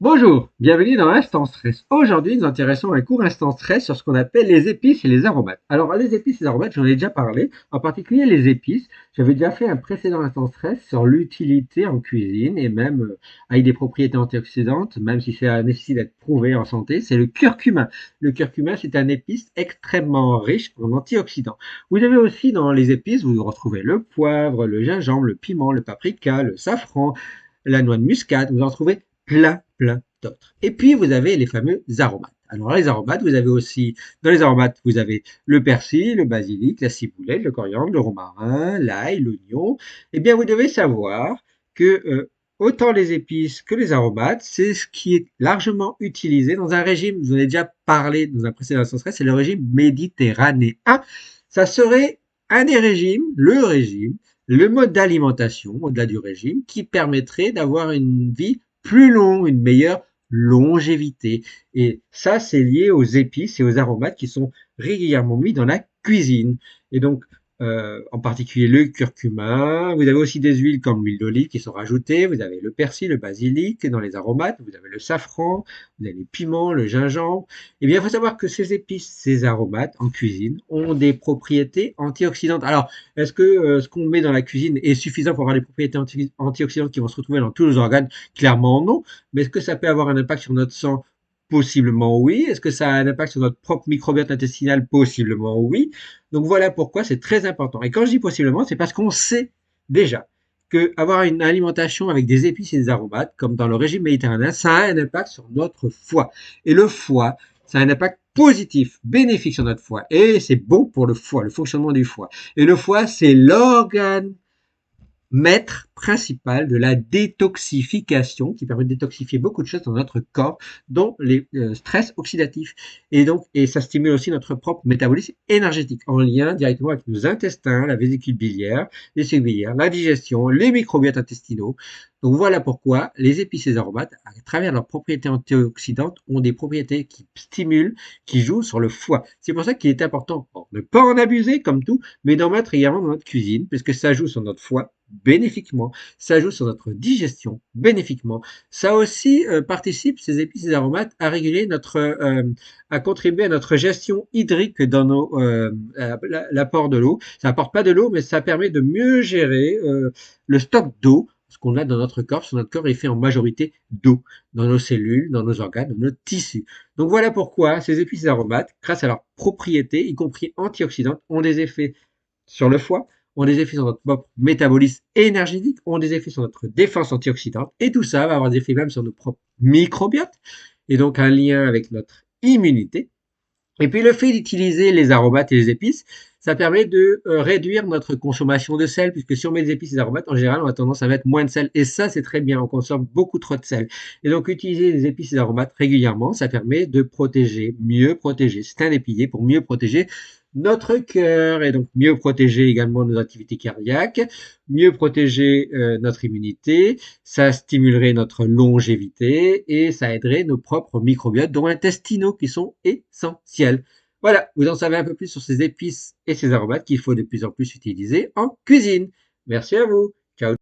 Bonjour, bienvenue dans Instant Stress. Aujourd'hui, nous nous intéressons à un cours Instant Stress sur ce qu'on appelle les épices et les aromates. Alors, les épices et les aromates, j'en ai déjà parlé, en particulier les épices. J'avais déjà fait un précédent Instant Stress sur l'utilité en cuisine et même avec des propriétés antioxydantes, même si ça nécessite d'être prouvé en santé, c'est le curcuma. Le curcuma, c'est un épice extrêmement riche en antioxydants. Vous avez aussi dans les épices, vous retrouvez le poivre, le gingembre, le piment, le paprika, le safran, la noix de muscade, vous en trouvez plein d'autres. Et puis, vous avez les fameux aromates. Alors, les aromates, vous avez aussi, dans les aromates, vous avez le persil, le basilic, la ciboulette, le coriandre, le romarin, l'ail, l'oignon. Eh bien, vous devez savoir que autant les épices que les aromates, c'est ce qui est largement utilisé dans un régime. Je vous en ai déjà parlé dans un précédent sens, c'est le régime méditerranéen. Ça serait un des régimes, le mode d'alimentation au-delà du régime qui permettrait d'avoir une vie plus longue, une meilleure longévité. Et ça, c'est lié aux épices et aux aromates qui sont régulièrement mis dans la cuisine. Et donc, en particulier le curcuma. Vous avez aussi des huiles comme l'huile d'olive qui sont rajoutées. Vous avez le persil, le basilic dans les aromates. Vous avez le safran, vous avez les piments, le gingembre. Eh bien, il faut savoir que ces épices, ces aromates en cuisine ont des propriétés antioxydantes. Alors, est-ce que ce qu'on met dans la cuisine est suffisant pour avoir des propriétés antioxydantes qui vont se retrouver dans tous nos organes? Clairement non. Mais est-ce que ça peut avoir un impact sur notre sang? Possiblement oui. Est-ce que ça a un impact sur notre propre microbiote intestinal? Possiblement oui. Donc voilà pourquoi c'est très important. Et quand je dis possiblement, c'est parce qu'on sait déjà que avoir une alimentation avec des épices et des aromates, comme dans le régime méditerranéen, ça a un impact sur notre foie. Et le foie, ça a un impact positif, bénéfique sur notre foie. Et c'est bon pour le foie, le fonctionnement du foie. Et le foie, c'est l'organe maître principal de la détoxification, qui permet de détoxifier beaucoup de choses dans notre corps, dont les stress oxydatifs. Et donc, et ça stimule aussi notre propre métabolisme énergétique, en lien directement avec nos intestins, la vésicule biliaire, les cellules biliaires, la digestion, les microbiotes intestinaux. Donc voilà pourquoi les épices et les aromates, à travers leurs propriétés antioxydantes, ont des propriétés qui stimulent, qui jouent sur le foie. C'est pour ça qu'il est important de ne pas en abuser comme tout, mais d'en mettre également dans notre cuisine, puisque ça joue sur notre foie bénéfiquement, ça joue sur notre digestion bénéfiquement. Ça aussi participe, ces épices et ces aromates, à réguler à contribuer à notre gestion hydrique dans l'apport de l'eau. Ça apporte pas de l'eau, mais ça permet de mieux gérer le stock d'eau, ce qu'on a dans notre corps. Notre corps est fait en majorité d'eau, dans nos cellules, dans nos organes, dans nos tissus. Donc voilà pourquoi ces épices et aromates, grâce à leurs propriétés, y compris antioxydantes, ont des effets sur le foie, ont des effets sur notre propre métabolisme énergétique, ont des effets sur notre défense antioxydante, et tout ça va avoir des effets même sur nos propres microbiotes, et donc un lien avec notre immunité. Et puis le fait d'utiliser les aromates et les épices, ça permet de réduire notre consommation de sel, puisque si on met des épices et des aromates, en général, on a tendance à mettre moins de sel. Et ça, c'est très bien, on consomme beaucoup trop de sel. Et donc, utiliser des épices et des aromates régulièrement, ça permet de protéger, mieux protéger. C'est un des piliers pour mieux protéger notre cœur et donc mieux protéger également nos activités cardiaques, mieux protéger notre immunité, ça stimulerait notre longévité et ça aiderait nos propres microbiotes, dont intestinaux, qui sont essentiels. Voilà, vous en savez un peu plus sur ces épices et ces aromates qu'il faut de plus en plus utiliser en cuisine. Merci à vous. Ciao.